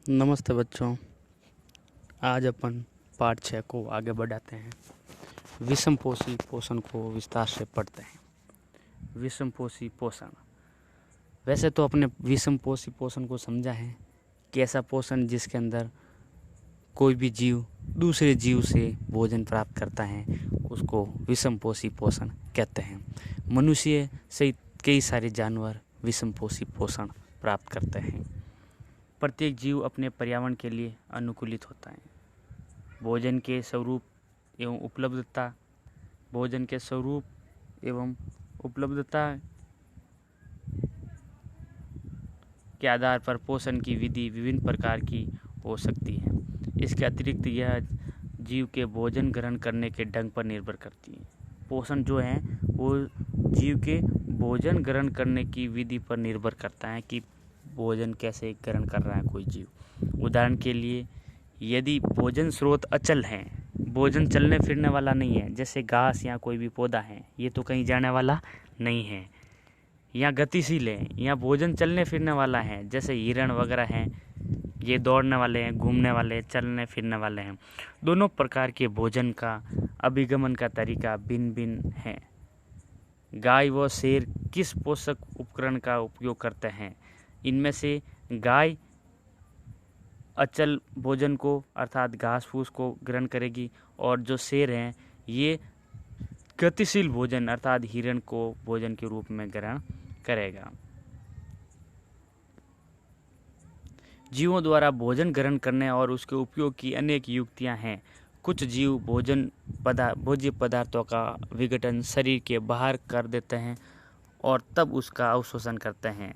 नमस्ते बच्चों। आज अपन पाठ 6 को आगे बढ़ाते हैं। विषमपोषी पोषण को विस्तार से पढ़ते हैं। विषमपोषी पोषण, वैसे तो अपने विषमपोषी पोषण को समझा है कि ऐसा पोषण जिसके अंदर कोई भी जीव दूसरे जीव से भोजन प्राप्त करता है उसको विषमपोषी पोषण कहते हैं। मनुष्य सहित कई सारे जानवर विषमपोषी पोषण प्राप्त करते हैं। प्रत्येक जीव अपने पर्यावरण के लिए अनुकूलित होता है। भोजन के स्वरूप एवं उपलब्धता के आधार पर पोषण की विधि विभिन्न प्रकार की हो सकती है। इसके अतिरिक्त यह जीव के भोजन ग्रहण करने के ढंग पर निर्भर करती है। पोषण जो है वो जीव के भोजन ग्रहण करने की विधि पर निर्भर करता है कि भोजन कैसे ग्रहण कर रहा है कोई जीव। उदाहरण के लिए, यदि भोजन स्रोत अचल है, भोजन चलने फिरने वाला नहीं है, जैसे घास या कोई भी पौधा है, ये तो कहीं जाने वाला नहीं है, या गतिशील है, या भोजन चलने फिरने वाला है, जैसे हिरण वगैरह हैं, ये दौड़ने वाले हैं, घूमने वाले, चलने फिरने वाले हैं। दोनों प्रकार के भोजन का अभिगमन का तरीका भिन्न भिन्न है। गाय व शेर किस पोषक उपकरण का उपयोग करते हैं? इनमें से गाय अचल भोजन को अर्थात घास फूस को ग्रहण करेगी, और जो शेर हैं ये गतिशील भोजन अर्थात हिरण को भोजन के रूप में ग्रहण करेगा। जीवों द्वारा भोजन ग्रहण करने और उसके उपयोग की अनेक युक्तियां हैं। कुछ जीव भोज्य पदार्थों का विघटन शरीर के बाहर कर देते हैं और तब उसका अवशोषण करते हैं,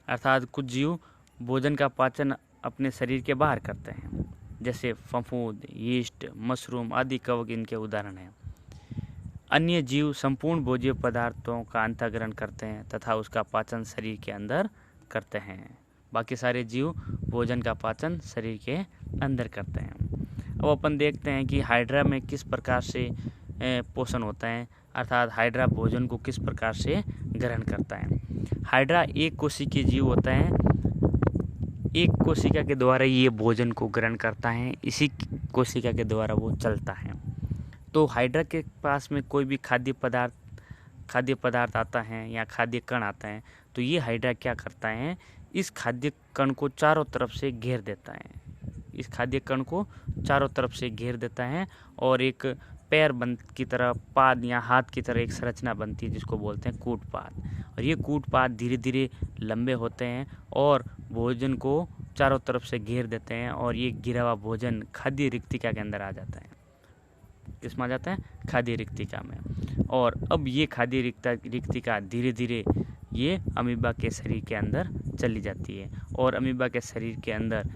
अर्थात कुछ जीव भोजन का पाचन अपने शरीर के बाहर करते हैं, जैसे फफूंद, यीस्ट, मशरूम आदि कवक इनके उदाहरण हैं। अन्य जीव संपूर्ण भोज्य पदार्थों का अंतःग्रहण करते हैं तथा उसका पाचन शरीर के अंदर करते हैं। बाकी सारे जीव भोजन का पाचन शरीर के अंदर करते हैं। अब अपन देखते हैं कि हाइड्रा में किस प्रकार से पोषण होता है, अर्थात हाइड्रा भोजन को किस प्रकार से ग्रहण करता है। हाइड्रा एक कोशिकीय जीव होता है, एक कोशिका के द्वारा ये भोजन को ग्रहण करता है, इसी कोशिका के द्वारा वो चलता है। तो हाइड्रा के पास में कोई भी खाद्य पदार्थ आता है या खाद्य कण आता है, तो ये हाइड्रा क्या करता है, इस खाद्य कण को चारों तरफ से घेर देता है। इस खाद्य कण को चारों तरफ से घेर देता है और एक पैर की तरह, पाद या हाथ की तरह एक संरचना बनती है जिसको बोलते हैं कूटपाद। और ये कूटपाद धीरे धीरे लंबे होते हैं और भोजन को चारों तरफ से घेर देते हैं, और ये घिरा हुआ भोजन खाद्य रिक्तिका के अंदर आ जाता है। किसमें आ जाता है? खाद्य रिक्तिका में। और अब ये खाद्य रिक्तिका धीरे धीरे ये अमीबा के शरीर के अंदर चली जाती है, और अमीबा के शरीर के अंदर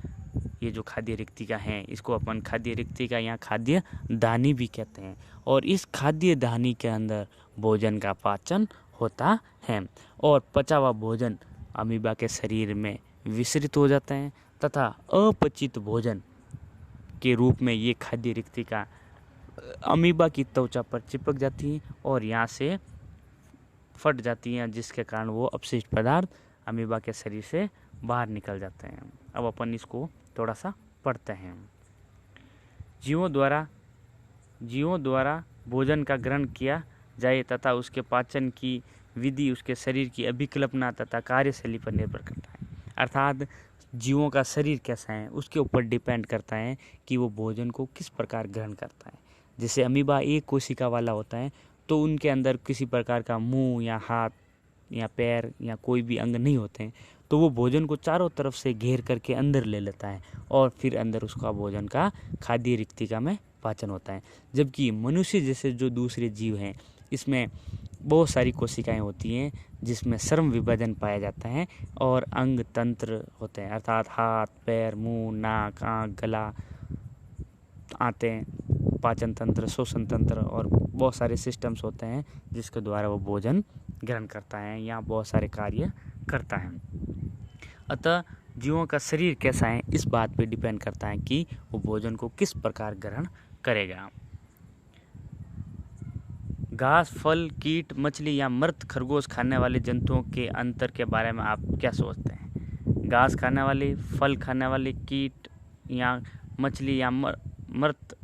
ये जो खाद्य रिक्तिका है इसको अपन खाद्य रिक्तिका या खाद्य दानी भी कहते हैं। और इस खाद्य दानी के अंदर भोजन का पाचन होता है और पचा हुआ भोजन अमीबा के शरीर में विसरित हो जाता है तथा अपचित भोजन के रूप में ये खाद्य रिक्तिका अमीबा की त्वचा पर चिपक जाती है और यहाँ से फट जाती हैं, जिसके कारण वो अपशिष्ट पदार्थ अमीबा के शरीर से बाहर निकल जाते हैं। अब अपन इसको थोड़ा सा पढ़ते हैं। जीवों द्वारा भोजन का ग्रहण किया जाए तथा उसके पाचन की विधि उसके शरीर की अभिकल्पना तथा कार्यशैली पर निर्भर करता है। अर्थात जीवों का शरीर कैसा है उसके ऊपर डिपेंड करता है कि वो भोजन को किस प्रकार ग्रहण करता है। जैसे अमीबा एक कोशिका वाला होता है तो उनके अंदर किसी प्रकार का मुंह या हाथ या पैर या कोई भी अंग नहीं होते हैं, तो वो भोजन को चारों तरफ से घेर करके अंदर ले लेता है और फिर अंदर उसका भोजन का खाद्य रिक्तिका में पाचन होता है। जबकि मनुष्य जैसे जो दूसरे जीव हैं इसमें बहुत सारी कोशिकाएं होती हैं जिसमें श्रम विभाजन पाया जाता है और अंग तंत्र होते हैं, अर्थात हाथ, पैर, मुंह, नाक, आँख, गला आते हैं, पाचन तंत्र, श्वसन तंत्र और बहुत सारे सिस्टम्स होते हैं जिसके द्वारा वो भोजन ग्रहण करता है या बहुत सारे कार्य करता है। अतः जीवों का शरीर कैसा है इस बात पे डिपेंड करता है कि वो भोजन को किस प्रकार ग्रहण करेगा। घास, फल, कीट, मछली या मृत खरगोश खाने वाले जंतुओं के अंतर के बारे में आप क्या सोचते हैं? घास खाने वाले, फल खाने वाले कीट या मछली या मृत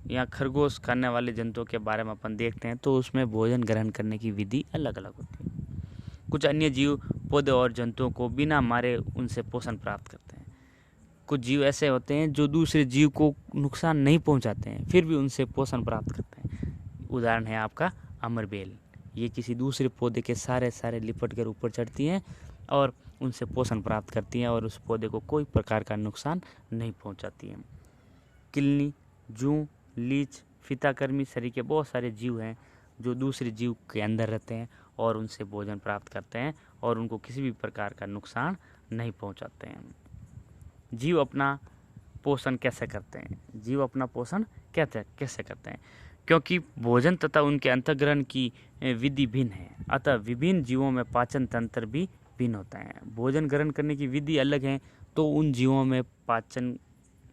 या खरगोश खाने वाले जंतुओं के बारे में अपन देखते हैं तो उसमें भोजन ग्रहण करने की विधि अलग अलग होती है। कुछ अन्य जीव पौधे और जंतुओं को बिना मारे उनसे पोषण प्राप्त करते हैं। कुछ जीव ऐसे होते हैं जो दूसरे जीव को नुकसान नहीं पहुंचाते हैं फिर भी उनसे पोषण प्राप्त करते हैं। उदाहरण है आपका अमरबेल। ये किसी दूसरे पौधे के सारे लिपट कर ऊपर चढ़ती हैं और उनसे पोषण प्राप्त करती हैं और उस पौधे को कोई प्रकार का नुकसान नहीं पहुंचाती हैं। किलनी, जूं, लीच, फीताकर्मी शरीर के बहुत सारे जीव हैं जो दूसरे जीव के अंदर रहते हैं और उनसे भोजन प्राप्त करते हैं और उनको किसी भी प्रकार का नुकसान नहीं पहुंचाते हैं। जीव अपना पोषण कैसे करते हैं? जीव अपना पोषण कैसे करते हैं? क्योंकि भोजन तथा उनके अंतःग्रहण की विधि भिन्न है, अतः विभिन्न जीवों में पाचन तंत्र भी भिन्न होता है। भोजन ग्रहण करने की विधि अलग है तो उन जीवों में पाचन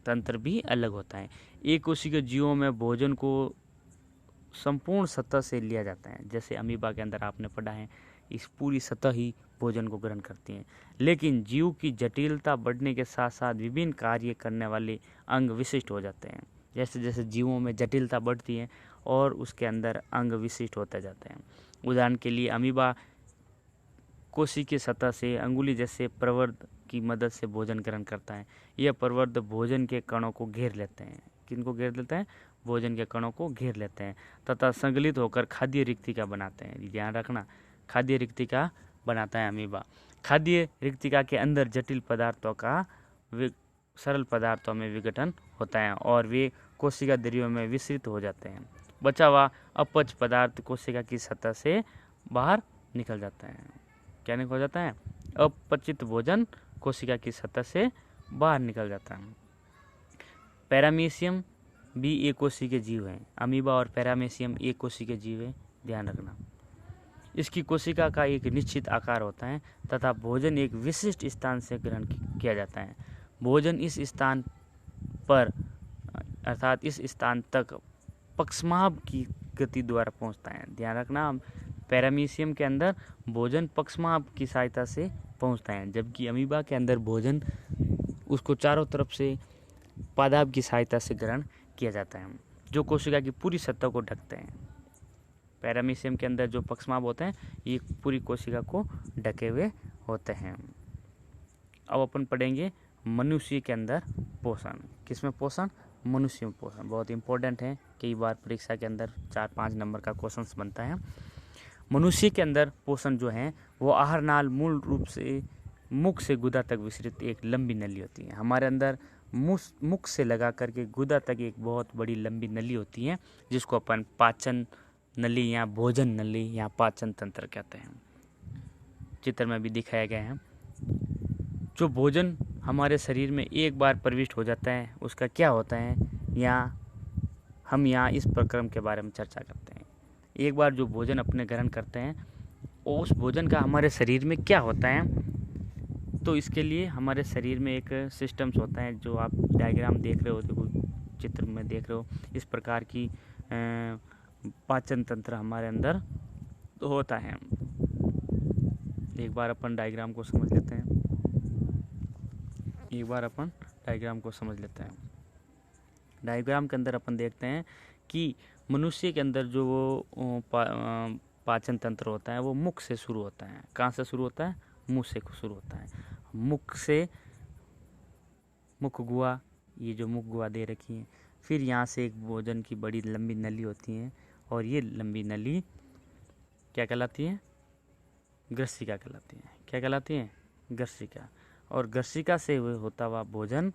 तंत्र भी अलग होता है। एक कोशिकीय जीवों में भोजन को संपूर्ण सतह से लिया जाता है। जैसे अमीबा के अंदर आपने पढ़ा है, इस पूरी सतह ही भोजन को ग्रहण करती हैं। लेकिन जीव की जटिलता बढ़ने के साथ साथ विभिन्न कार्य करने वाले अंग विशिष्ट हो जाते हैं। जैसे जैसे जीवों में जटिलता बढ़ती है और उसके अंदर अंग विशिष्ट होते जाते हैं। उदाहरण के लिए अमीबा कोशिकीय सतह से अंगुली जैसे प्रवर्ध की मदद से भोजन ग्रहण करता है। यह प्रवर्ध भोजन के कणों को घेर लेते हैं। किनको घेर लेते हैं? भोजन के कणों को घेर लेते हैं तथा संगलित होकर खाद्य रिक्तिका बनाते हैं। ध्यान रखना, खाद्य रिक्तिका बनाता है अमीबा। खाद्य रिक्तिका के अंदर जटिल पदार्थों का सरल पदार्थों में विघटन होता है और वे कोशिका द्रव्यों में विस्तृत हो जाते हैं। बचा हुआ अपच पदार्थ कोशिका की सतह से बाहर निकल जाता है। क्या निकल जाता है? अपचित भोजन कोशिका की सतह से बाहर निकल जाता है। पैरामीशियम भी एक कोशिकीय जीव है। अमीबा और पैरामीशियम एक कोशिकीय जीव है, ध्यान रखना। इसकी कोशिका का एक निश्चित आकार होता है तथा भोजन एक विशिष्ट स्थान से ग्रहण किया जाता है। भोजन इस स्थान पर अर्थात इस स्थान तक पक्षमाभ की गति द्वारा पहुंचता है। ध्यान रखना, पैरामीशियम के अंदर भोजन पक्षमाभ की सहायता से पहुंचता है, जबकि अमीबा के अंदर भोजन उसको चारों तरफ से पादाभ की सहायता से ग्रहण किया जाता है, जो कोशिका की पूरी सतह को ढकते हैं। पैरामीशियम के अंदर जो पक्षमाभ होते हैं ये पूरी कोशिका को ढके हुए होते हैं। अब अपन पढ़ेंगे मनुष्य के अंदर पोषण। किसमें पोषण? मनुष्य में पोषण। बहुत इंपॉर्टेंट है, कई बार परीक्षा के अंदर 4-5 नंबर का क्वेश्चन बनता है। मनुष्य के अंदर पोषण जो है वो आहार नाल मूल रूप से मुख से गुदा तक विस्तृत एक लंबी नली होती है। हमारे अंदर मुख से लगा करके गुदा तक एक बहुत बड़ी लंबी नली होती है जिसको अपन पाचन नली या भोजन नली या पाचन तंत्र कहते हैं। चित्र में भी दिखाया गया है। जो भोजन हमारे शरीर में एक बार प्रविष्ट हो जाता है उसका क्या होता है, हम यहाँ इस प्रक्रम के बारे में चर्चा करते हैं। एक बार जो भोजन अपने ग्रहण करते हैं उस भोजन का हमारे शरीर में क्या होता है, तो इसके लिए हमारे शरीर में एक सिस्टम्स होता है जो आप डायग्राम देख रहे हो, देखो चित्र में देख रहे हो, इस प्रकार की पाचन तंत्र हमारे अंदर तो होता है। एक बार अपन डायग्राम को समझ लेते हैं। डायग्राम के अंदर अपन देखते हैं कि मनुष्य के अंदर जो वो पाचन तंत्र होता है वो मुख से शुरू होता है। कहाँ से शुरू होता है? मुंह से शुरू होता है। मुख से मुख गुहा, ये जो मुख गुहा दे रखी है, फिर यहाँ से एक भोजन की बड़ी लंबी नली होती है और ये लंबी नली क्या कहलाती है? ग्रसिका कहलाती है। क्या कहलाती है? ग्रसिका। और ग्रसिका से होता हुआ भोजन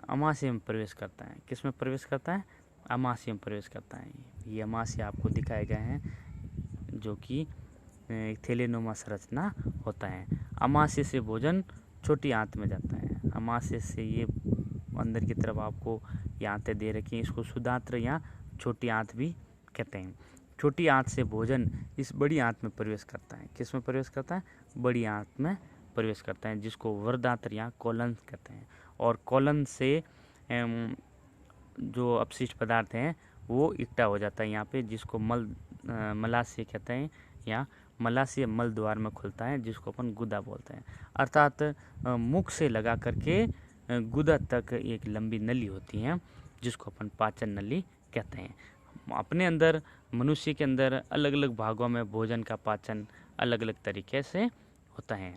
अमाशय में प्रवेश करता है। किस में प्रवेश करता है? अमाशय में प्रवेश करता है। ये अमाशय आपको दिखाए गए हैं जो कि थैलेनुमा संरचना होता है। अमाशय से भोजन छोटी आंत में जाता है। अमाशय से ये अंदर की तरफ आपको ये आंतें दे रखी हैं, इसको शुद्धांत्र या छोटी आंत भी कहते हैं। छोटी आंत से भोजन इस बड़ी आंत में प्रवेश करता है। किस में प्रवेश करता है? बड़ी आंत में प्रवेश करता है, जिसको वर्दांत्र या कोलन कहते हैं। और कोलन से जो अपशिष्ट पदार्थ हैं वो इकट्ठा हो जाता है यहाँ पे, जिसको मलाशय कहते हैं या मलाशय मल द्वार में खुलता है, जिसको अपन गुदा बोलते हैं। अर्थात मुख से लगा करके गुदा तक एक लंबी नली होती है, जिसको अपन पाचन नली कहते हैं। अपने अंदर, मनुष्य के अंदर अलग अलग भागों में भोजन का पाचन अलग अलग तरीके से होता है।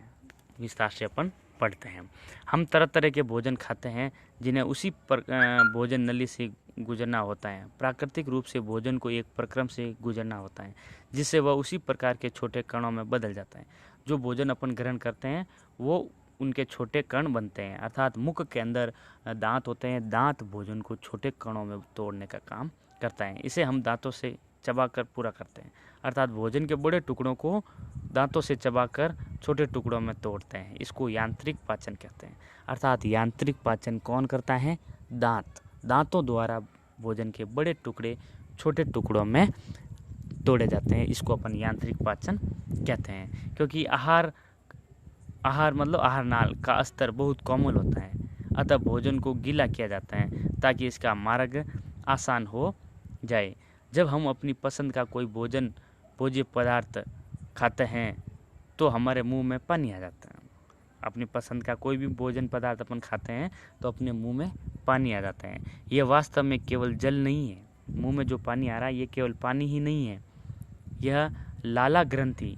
विस्तार से अपन पढ़ते हैं। हम तरह तरह के भोजन खाते हैं, जिन्हें उसी भोजन नली से गुजरना होता है। प्राकृतिक रूप से भोजन को एक प्रक्रम से गुजरना होता है, जिससे वह उसी प्रकार के छोटे कणों में बदल जाता है। जो भोजन अपन ग्रहण करते हैं वो उनके छोटे कण बनते हैं। अर्थात मुख के अंदर दांत होते हैं। दांत भोजन को छोटे कणों में तोड़ने का काम करता है। इसे हम दांतों से चबाकर पूरा करते हैं। अर्थात भोजन के बड़े टुकड़ों को दांतों से चबाकर छोटे टुकड़ों में तोड़ते हैं। इसको यांत्रिक पाचन कहते हैं। अर्थात यांत्रिक पाचन कौन करता है? दांत। दांतों द्वारा भोजन के बड़े टुकड़े छोटे टुकड़ों में तोड़े जाते हैं। इसको अपन यांत्रिक पाचन कहते हैं। क्योंकि आहार मतलब आहार नाल का स्तर बहुत कोमल होता है, अतः भोजन को गीला किया जाता है ताकि इसका मार्ग आसान हो जाए। जब हम अपनी पसंद का कोई भोज्य पदार्थ खाते हैं तो हमारे मुंह में पानी आ जाता है। अपनी पसंद का कोई भी भोजन पदार्थ अपन खाते हैं तो अपने मुंह में पानी आ जाता है। ये वास्तव में केवल जल नहीं है। मुंह में जो पानी आ रहा है ये केवल पानी ही नहीं है, यह लाला ग्रंथि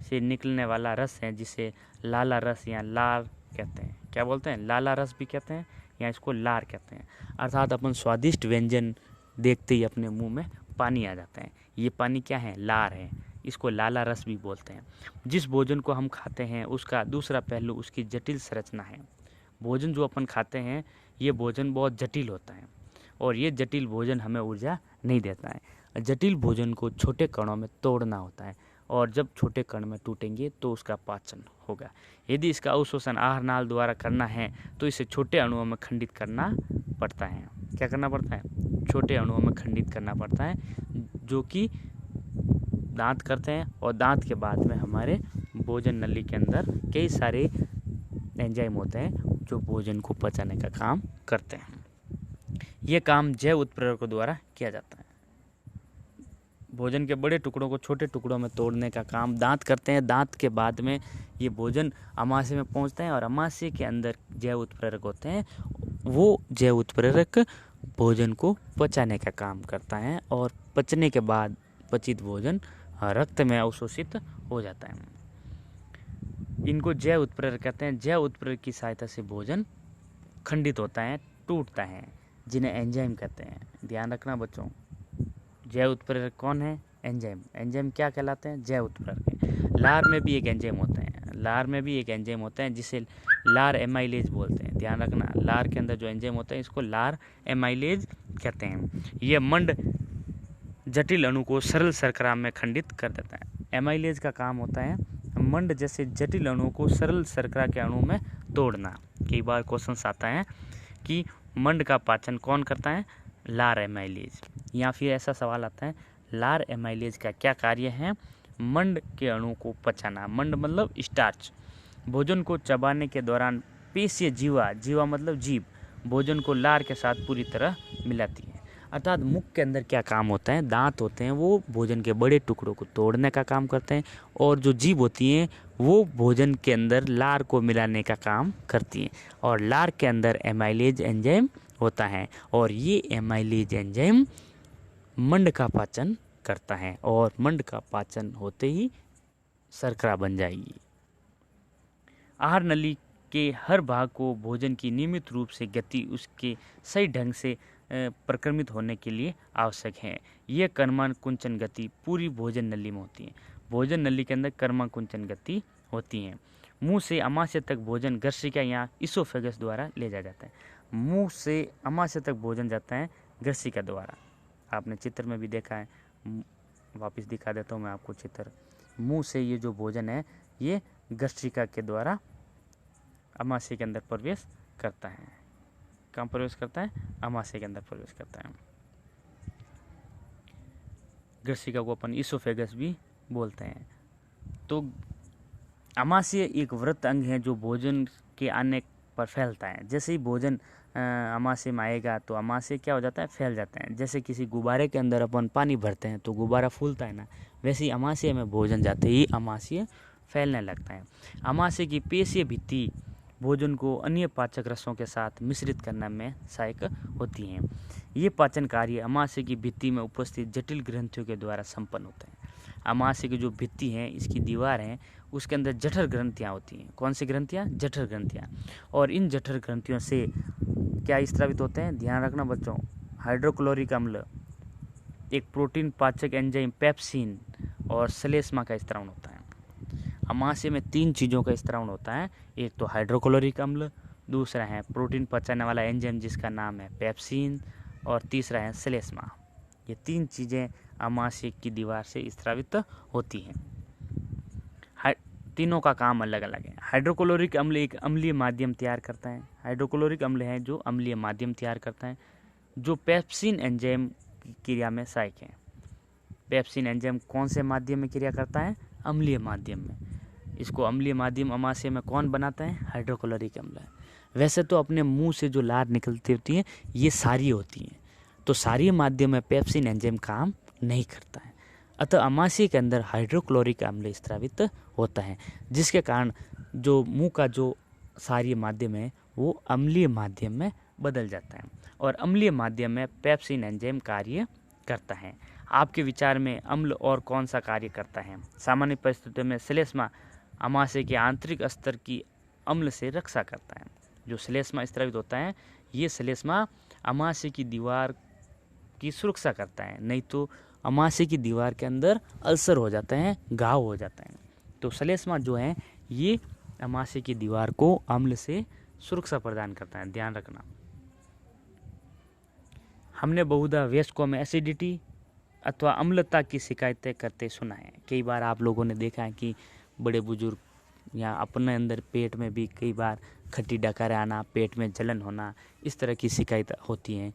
से निकलने वाला रस है, जिसे लाला रस या लार कहते हैं। क्या बोलते हैं? लाला रस भी कहते हैं या इसको लार कहते हैं। अर्थात अपन स्वादिष्ट व्यंजन देखते ही अपने मुंह में पानी आ जाता है। ये पानी क्या है? लार है। इसको लाला रस भी बोलते हैं। जिस भोजन को हम खाते हैं उसका दूसरा पहलू उसकी जटिल संरचना है। भोजन जो अपन खाते हैं ये भोजन बहुत जटिल होता है और ये जटिल भोजन हमें ऊर्जा नहीं देता है। जटिल भोजन को छोटे कणों में तोड़ना होता है और जब छोटे कण में टूटेंगे तो उसका पाचन होगा। यदि इसका अवशोषण आहार नाल द्वारा करना है तो इसे छोटे अणुओं में खंडित करना पड़ता है। क्या करना पड़ता है? छोटे अणुओं में खंडित करना पड़ता है, जो कि दांत करते हैं। और दांत के बाद में हमारे भोजन नली के अंदर कई सारे एंजाइम होते हैं जो भोजन को पचाने का काम करते हैं। ये काम जैव उत्प्रेरकों द्वारा किया जाता है। भोजन के बड़े टुकड़ों को छोटे टुकड़ों में तोड़ने का काम दांत करते हैं। दांत के बाद में ये भोजन अमाशय में पहुंचते हैं और अमाशय के अंदर जैव उत्प्रेरक होते हैं। वो जैव उत्प्रेरक भोजन को पचाने का काम करता है और पचने के बाद पचित भोजन रक्त में अवशोषित हो जाता है। इनको जैव उत्प्रेरक कहते हैं। जैव उत्प्रेरक की सहायता से भोजन खंडित होता है, टूटता है, जिन्हें एंजाइम कहते हैं। ध्यान रखना बच्चों, जैव उत्प्रेरक कौन है? एंजाइम। एंजाइम क्या कहलाते हैं? जैव उत्प्रेरक। लार में भी एक एंजाइम होता है। लार में भी एक एंजाइम होता है जिसे लार एमाइलेज बोलते हैं। ध्यान रखना, लार के अंदर जो एंजाइम होता है इसको लार एमाइलेज कहते हैं। यह मंड जटिल अणु को सरल शर्करा में खंडित कर देता है। एमाइलेज का काम होता है मंड जैसे जटिल अणुओं को सरल शर्करा के अणु में तोड़ना। कई बार क्वेश्चंस आता है कि मंड का पाचन कौन करता है? लार एमाइलेज। या फिर ऐसा सवाल आता है लार एमाइलेज का क्या कार्य है? मंड के अणु को पचाना। मंड मतलब स्टार्च। भोजन को चबाने के दौरान पेशीय जीवा मतलब जीभ भोजन को लार के साथ पूरी तरह मिलाती है। अर्थात मुख के अंदर क्या काम होता है? दांत होते हैं, वो भोजन के बड़े टुकड़ों को तोड़ने का काम करते हैं और जो जीभ होती हैं वो भोजन के अंदर लार को मिलाने का काम करती हैं। और लार के अंदर एमाइलेज एंजाइम होता है और ये एमाइलेज एंजाइम मंड का पाचन करता है और मंड का पाचन होते ही शर्करा बन जाएगी। आहार नली के हर भाग को भोजन की नियमित रूप से गति उसके सही ढंग से प्रक्रमित होने के लिए आवश्यक है। यह कर्मण कुंचन गति पूरी भोजन नली में होती है। भोजन नली के अंदर कर्मण कुंचन गति होती है। मुंह से अमाशय तक भोजन ग्रसिका या इसोफेगस द्वारा ले जाया जाता है। मुंह से अमाशय तक भोजन जाता है ग्रसिका द्वारा। आपने चित्र में भी देखा है, वापस दिखा देता हूँ मैं आपको चित्र। मुंह से ये जो भोजन है ये ग्रसिका के द्वारा अमाशय के अंदर प्रवेश करता है। कहाँ प्रवेश करता है? अमाशय के अंदर प्रवेश करता है। ग्रसिका को अपन इसोफेगस भी बोलते हैं। तो अमाशय एक वृत्त अंग है जो भोजन के आने पर फैलता है। जैसे ही भोजन अमाशय में आएगा तो अमाशय क्या हो जाता है, फैल जाता है। जैसे किसी गुब्बारे के अंदर अपन पानी भरते हैं तो गुब्बारा फूलता है ना, वैसे ही अमाशय में भोजन जाते ही अमाशय फैलने लगता है। अमाशय की पेशीय भित्ति भोजन को अन्य पाचक रसों के साथ मिश्रित करने में सहायक होती हैं। ये पाचन कार्य अमाशय की भित्ति में उपस्थित जटिल ग्रंथियों के द्वारा संपन्न होता है। अमाशय की जो भित्ति है, इसकी दीवार है, उसके अंदर जठर ग्रंथियाँ होती हैं। कौन सी ग्रंथियाँ? जठर ग्रंथियाँ। और इन जठर ग्रंथियों से क्या स्रावित होते हैं? ध्यान रखना बच्चों, हाइड्रोक्लोरिक अम्ल, एक प्रोटीन पाचक एंजाइम पेप्सिन और श्लेष्मा का स्त्रावन होता है। अमाशय में 3 चीज़ों का स्त्रावन होता है। एक तो हाइड्रोक्लोरिक अम्ल, दूसरा है प्रोटीन पचाने वाला एंजाइम जिसका नाम है पेप्सिन, और तीसरा है श्लेष्मा। ये 3 चीज़ें अमाशय की दीवार से स्रावित होती हैं। तीनों का काम अलग अलग है। हाइड्रोक्लोरिक अम्ल एक अम्लीय माध्यम तैयार करता है। हाइड्रोक्लोरिक अम्ल है जो अम्लीय माध्यम तैयार करता है, जो पेप्सिन एंजाइम की क्रिया में सहायक है। पेप्सिन एंजाइम कौन से माध्यम में क्रिया करता है? अम्लीय माध्यम में। इसको अम्लीय माध्यम अमाशय में कौन बनाता है? हाइड्रोक्लोरिक अम्ल। वैसे तो अपने मुंह से जो लार निकलती होती है ये सारी होती हैं, तो सारी माध्यम में पेप्सिन एंजाइम काम नहीं करता है। अतः अमाशय के अंदर हाइड्रोक्लोरिक अम्ल स्रावित होता है, जिसके कारण जो मुंह का जो सारी माध्यम है वो अम्लीय माध्यम में बदल जाता है और अम्लीय माध्यम में पेप्सिन एंजाइम कार्य करता है। आपके विचार में अम्ल और कौन सा कार्य करता है? सामान्य परिस्थितियों में श्लेष्मा अमाशय के आंतरिक स्तर की अम्ल से रक्षा करता है। जो श्लेष्मा स्रावित होता है, ये श्लेष्मा अमाशय की दीवार की सुरक्षा करता है, नहीं तो अमाशय की दीवार के अंदर अल्सर हो जाते हैं, घाव हो जाता है। तो श्लेष्मा जो है ये अमाशय की दीवार को अम्ल से सुरक्षा प्रदान करता है, ध्यान रखना। हमने बहुधा वयस्कों में एसिडिटी अथवा अम्लता की शिकायतें करते सुना है। कई बार आप लोगों ने देखा है कि बड़े बुजुर्ग या अपने अंदर पेट में भी कई बार खट्टी डकार आना, पेट में जलन होना, इस तरह की शिकायत होती हैं।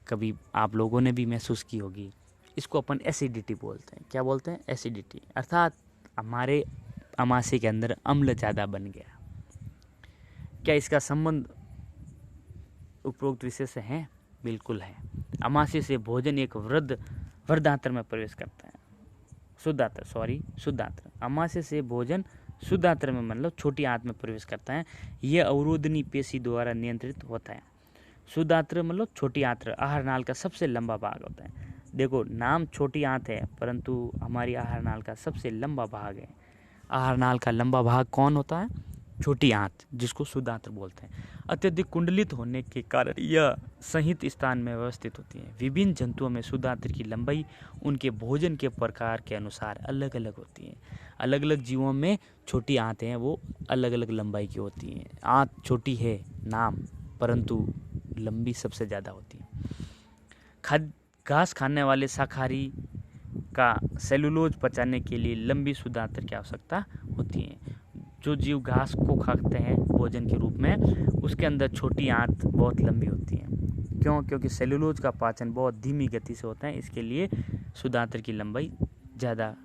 कभी आप लोगों ने भी महसूस की होगी। इसको अपन एसिडिटी बोलते हैं। क्या बोलते हैं? एसिडिटी, अर्थात हमारे अमाशय के अंदर अम्ल ज़्यादा बन गया। क्या इसका संबंध उपरोक्त विषय से है? बिल्कुल है। अमाशय से भोजन एक वृद्धांत्र में प्रवेश करता है। शुद्धांत्र। अमाशय से भोजन शुद्धांत्र में मतलब छोटी आंत में प्रवेश करता है। यह अवरोधनी पेशी द्वारा नियंत्रित होता है। शुद्धांत्र मतलब छोटी आंत्र, आहार नाल का सबसे लंबा भाग होता है। देखो, नाम छोटी आंत है परंतु हमारी आहार नाल का सबसे लंबा भाग है। आहार नाल का लंबा भाग कौन होता है? छोटी आंत, जिसको शुद्धांत्र बोलते हैं। अत्यधिक कुंडलित होने के कारण यह संहित स्थान में व्यवस्थित होती है। विभिन्न जंतुओं में शुद्धांत्र की लंबाई उनके भोजन के प्रकार के अनुसार अलग अलग होती है। अलग अलग जीवों में छोटी आंतें हैं वो अलग अलग लंबाई की होती हैं। आंत छोटी है नाम, परंतु लंबी सबसे ज़्यादा होती है। घास खाने वाले शाकाहारी का सेलुलोज पचाने के लिए लंबी शुद्धांत्र की आवश्यकता होती है। जो जीव घास को खाते हैं भोजन के रूप में, उसके अंदर छोटी आंत बहुत लंबी होती है। क्यों? क्योंकि सेलुलोज का पाचन बहुत धीमी गति से होता है, इसके लिए शुद्धांत्र की लंबाई ज़्यादा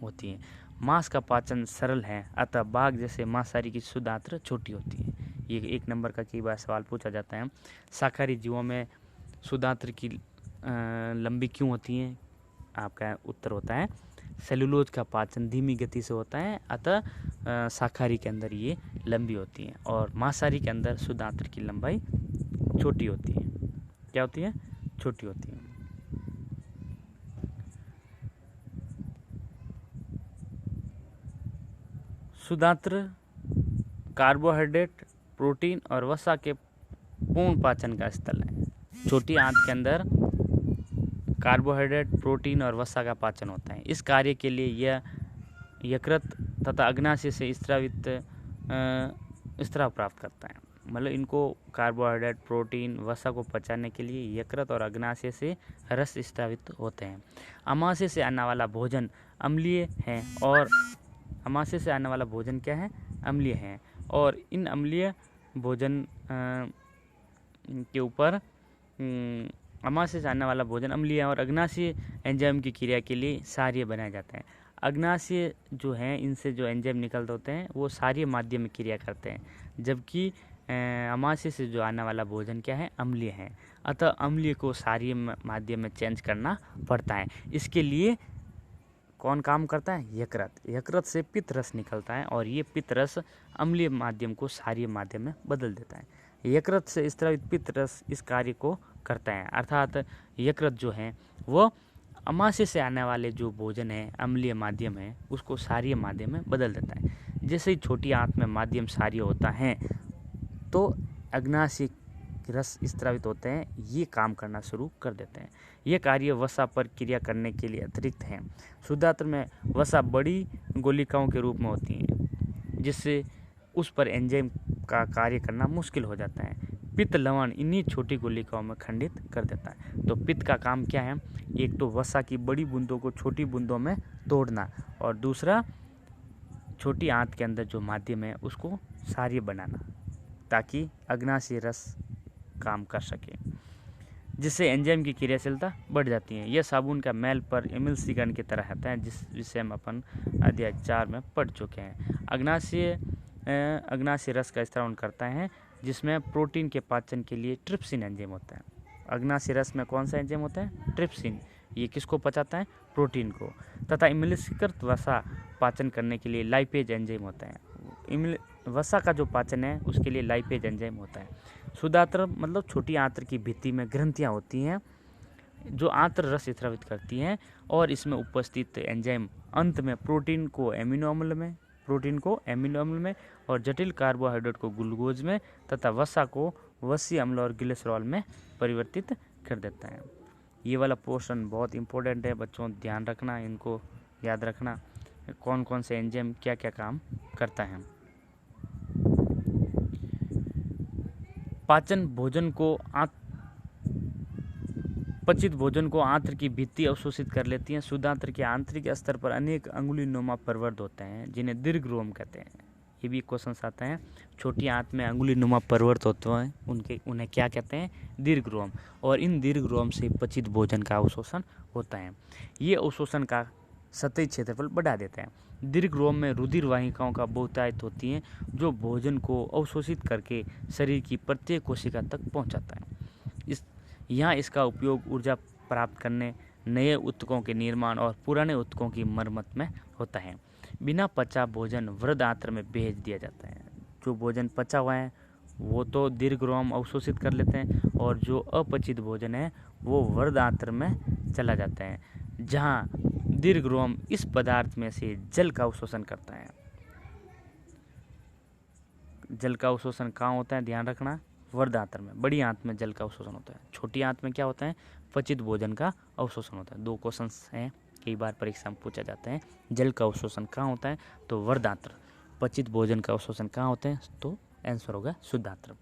होती है। मांस का पाचन सरल है, अतः बाघ जैसे मांसाहारी की शुद्धांत्र छोटी होती है। ये 1 नंबर का कई बार सवाल पूछा जाता है। शाकाहारी जीवों में शुद्धांत्र की लंबी क्यों होती है? आपका उत्तर होता है सेलुलोज का पाचन धीमी गति से होता है, अतः शाकाहारी के अंदर ये लंबी होती है और मांसाहारी के अंदर शुद्धांत्र की लंबाई छोटी होती है। क्या होती है? छोटी होती है। शुद्धांत्र कार्बोहाइड्रेट, प्रोटीन और वसा के पूर्ण पाचन का स्थल है। छोटी आंत के अंदर कार्बोहाइड्रेट, प्रोटीन और वसा का पाचन होता है। इस कार्य के लिए यह यकृत तथा अग्नाशय से स्राव प्राप्त करता है। मतलब इनको कार्बोहाइड्रेट, प्रोटीन, वसा को पचाने के लिए यकृत और अग्नाशय से रस स्रावित होते हैं। अमाशय से आने वाला भोजन अम्लीय है और अमाशय से आने वाला भोजन क्या है? अम्लीय है और इन अम्लीय भोजन के ऊपर अमाशय से आने वाला भोजन अम्लीय और अग्नाशय एंजाइम की क्रिया के लिए क्षारीय बनाया जाता है। अग्नाशय जो है, इनसे जो एंजाइम निकलते होते हैं वो क्षारीय माध्यम में क्रिया करते हैं, जबकि अमाशय से जो आने वाला भोजन क्या है, अम्लीय है। अतः अम्लीय को क्षारीय माध्यम में चेंज करना पड़ता है। इसके लिए कौन काम करता है, यकृत। यकृत से पित्त रस निकलता है और ये पित्त रस अम्लीय माध्यम को क्षारीय माध्यम में बदल देता है। यकृत से स्रावित पित्त रस इस कार्य को करता है, अर्थात यकृत जो है वो अमाशय से आने वाले जो भोजन है, अम्लीय माध्यम है, उसको क्षारीय माध्यम में बदल देता है। जैसे ही छोटी आंत में माध्यम क्षारीय होता है तो अग्नाशय रस स्रावित होते हैं, ये काम करना शुरू कर देते हैं। ये कार्य वसा पर क्रिया करने के लिए अतिरिक्त हैं। शुद्धात्र में वसा बड़ी गोलिकाओं के रूप में होती हैं, जिससे उस पर एंजाइम का कार्य करना मुश्किल हो जाता है। पित्त लवण इन्हीं छोटी गोलिकाओं में खंडित कर देता है। तो पित्त का काम क्या है, एक तो वसा की बड़ी बूंदों को छोटी बूंदों में तोड़ना, और दूसरा छोटी आंत के अंदर जो माध्यम है उसको क्षारीय बनाना, ताकि अग्नाशय रस काम कर सके, जिससे एंजाइम की क्रियाशीलता बढ़ जाती है। यह साबुन का मैल पर एमिल्सिगन की तरह रहता है, जिस विषय हम अपन अध्याय 4 में पढ़ चुके हैं। अग्नाशय रस का स्त्रावन करता है, जिसमें प्रोटीन के पाचन के लिए ट्रिप्सिन एंजाइम होता है। अग्नाशय रस में कौन सा एंजाइम होता है, ट्रिप्सिन। ये किसको पचाता है, प्रोटीन को। तथा एमिल्सीकृत वसा पाचन करने के लिए लाइपेज एंजाइम होता है। वसा का जो पाचन है उसके लिए लाइपेज एंजाइम होता है। शुद्धात्र मतलब छोटी आंत्र की भित्ति में ग्रंथियां होती हैं जो आंत्र रस स्रावित करती हैं, और इसमें उपस्थित एंजाइम अंत में प्रोटीन को एमिनो अम्ल में और जटिल कार्बोहाइड्रेट को ग्लूकोज में तथा वसा को वसीय अम्ल और ग्लिसरॉल में परिवर्तित कर देता है। ये वाला पोर्शन बहुत इंपॉर्टेंट है बच्चों, ध्यान रखना, इनको याद रखना, कौन कौन से एंजाइम क्या क्या काम करता है। पाचन भोजन को पचित भोजन को आंत्र की भित्ति अवशोषित कर लेती है। शुद्धांत्र के आंतरिक स्तर पर अनेक अंगुलीनुमा पर्वत होते हैं, जिन्हें दीर्घरोम कहते हैं। ये भी क्वेश्चन आता है, छोटी आंत में अंगुलीनुमा पर्वत होते हैं, उन्हें क्या कहते हैं, दीर्घरोम। और इन दीर्घरोम से पचित भोजन का अवशोषण होता है। ये अवशोषण का सतही क्षेत्रफल बढ़ा देता है। दीर्घरोम में रुधिर वाहिकाओं का बहुतायत होती हैं, जो भोजन को अवशोषित करके शरीर की प्रत्येक कोशिका तक पहुंचाता है। यहाँ इसका उपयोग ऊर्जा प्राप्त करने, नए ऊतकों के निर्माण और पुराने ऊतकों की मरम्मत में होता है। बिना पचा भोजन वृहद आंत्र में भेज दिया जाता है। जो भोजन पचा हुआ है वो तो दीर्घरोम अवशोषित कर लेते हैं, और जो अपचित भोजन है वो वृहद आंत्र में चला जाता है, जहाँ दीर्घरोम इस पदार्थ में से जल का अवशोषण करता है। जल का अवशोषण कहाँ होता है, ध्यान रखना, वृहद आंत्र में। बड़ी आंत में जल का अवशोषण होता है, छोटी आंत में क्या होता है, पचित भोजन का अवशोषण होता है। 2 क्वेश्चन हैं, कई बार परीक्षा में पूछा जाता है। जल का अवशोषण कहाँ होता है, तो वृहद आंत्र। पचित भोजन का अवशोषण कहाँ होता है, तो आंसर होगा शुद्धांत्र।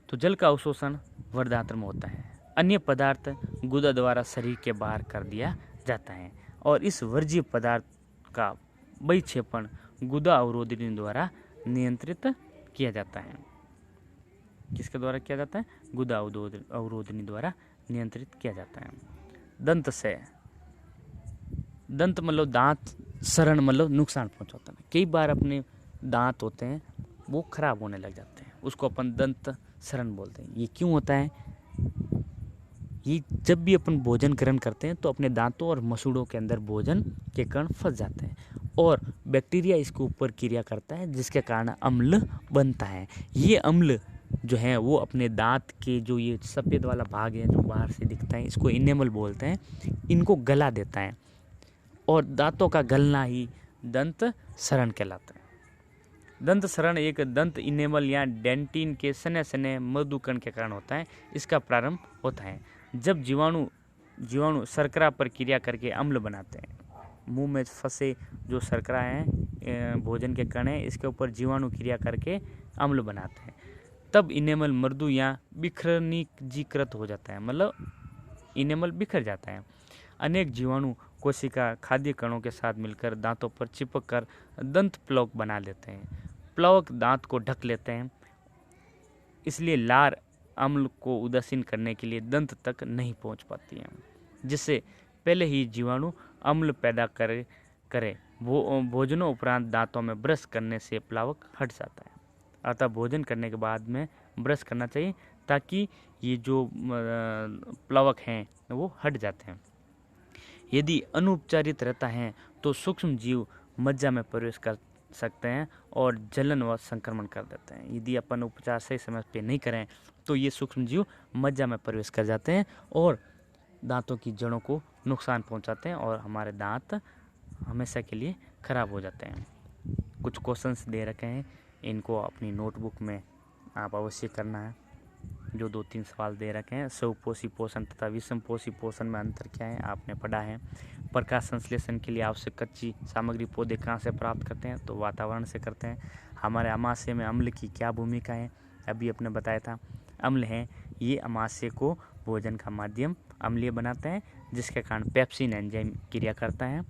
तो जल का अवशोषण वृहद आंत्र में होता है। अन्य पदार्थ गुदा द्वारा शरीर के बाहर कर दिया जाता है, और इस वर्ज्य पदार्थ का बहिक्षेपण गुदा अवरोधिनी द्वारा नियंत्रित किया जाता है। किसके द्वारा किया जाता है, गुदा अवरोधिनी द्वारा नियंत्रित किया जाता है। दंत से, दंत मतलब दांत, शरण मतलब नुकसान पहुंचाता है। कई बार अपने दांत होते हैं वो खराब होने लग जाते हैं, उसको अपन दंत शरण बोलते हैं। ये क्यों होता है, ये जब भी अपन भोजन ग्रहण करते हैं तो अपने दांतों और मसूड़ों के अंदर भोजन के कण फंस जाते हैं, और बैक्टीरिया इसके ऊपर क्रिया करता है, जिसके कारण अम्ल बनता है। ये अम्ल जो है वो अपने दांत के जो ये सफ़ेद वाला भाग है जो बाहर से दिखता है, इसको इनेमल बोलते हैं, इनको गला देता है, और दांतों का गलना ही दंत शरण कहलाता है। दंत शरण एक दंत इनेमल या डेंटिन के सने सने मृदुकण के कारण होता है। इसका प्रारंभ होता है जब जीवाणु शर्करा पर क्रिया करके अम्ल बनाते हैं। मुंह में फंसे जो शर्करा है, भोजन के कण हैं, इसके ऊपर जीवाणु क्रिया करके अम्ल बनाते हैं, तब इनेमल मृदु या बिखरनीजीकृत हो जाता है, मतलब इनेमल बिखर जाता है। अनेक जीवाणु कोशिका खाद्य कणों के साथ मिलकर दांतों पर चिपक कर दंत प्लवक बना लेते हैं। प्लवक दांत को ढक लेते हैं, इसलिए लार अम्ल को उदासीन करने के लिए दंत तक नहीं पहुंच पाती है, जिससे पहले ही जीवाणु अम्ल पैदा करे भोजनों उपरांत दांतों में ब्रश करने से प्लवक हट जाता है। अतः भोजन करने के बाद में ब्रश करना चाहिए ताकि ये जो प्लवक हैं वो हट जाते हैं। यदि अनुपचारित रहता है तो सूक्ष्म जीव मज्जा में प्रवेश कर सकते हैं और जलन व संक्रमण कर देते हैं। यदि अपन उपचार सही समय पे नहीं करें तो ये सूक्ष्म जीव मज्जा में प्रवेश कर जाते हैं और दांतों की जड़ों को नुकसान पहुंचाते हैं और हमारे दांत हमेशा के लिए खराब हो जाते हैं। कुछ क्वेश्चंस दे रखे हैं, इनको अपनी नोटबुक में आप अवश्य करना है। जो 2-3 सवाल दे रखे हैं, स्वपोषी पोषण तथा विषमपोषी पोषण में अंतर क्या है आपने पढ़ा है। प्रकाश संश्लेषण के लिए आवश्यक कच्ची सामग्री पौधे कहाँ से प्राप्त करते हैं, तो वातावरण से करते हैं। हमारे अमाशय में अम्ल की क्या भूमिका है, अभी अपने बताया था। अम्ल हैं, ये अमाशय को भोजन का माध्यम अम्लीय बनाते हैं, जिसके कारण पेप्सिन एंजाइम क्रिया करता है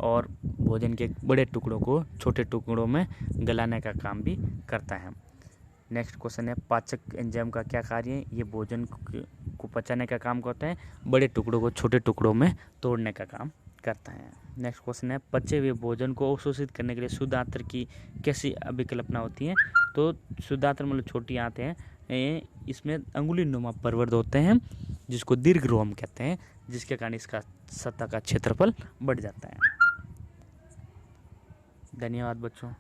और भोजन के बड़े टुकड़ों को छोटे टुकड़ों में गलाने का काम भी करता है। नेक्स्ट क्वेश्चन है, पाचक एंजाइम का क्या कार्य है। ये भोजन को पचाने का काम करता है, बड़े टुकड़ों को छोटे टुकड़ों में तोड़ने का काम करता है। नेक्स्ट क्वेश्चन है, पचे हुए भोजन को अवशोषित करने के लिए शुद्ध आंत्र की कैसी अभिकल्पना होती है। तो शुद्ध आंत्र मतलब छोटी आंत है, इसमें अंगुली नुमा प्रवर्ध होते हैं जिसको दीर्घरोम कहते हैं, जिसके कारण इसका सतह का क्षेत्रफल बढ़ जाता है। धन्यवाद बच्चों।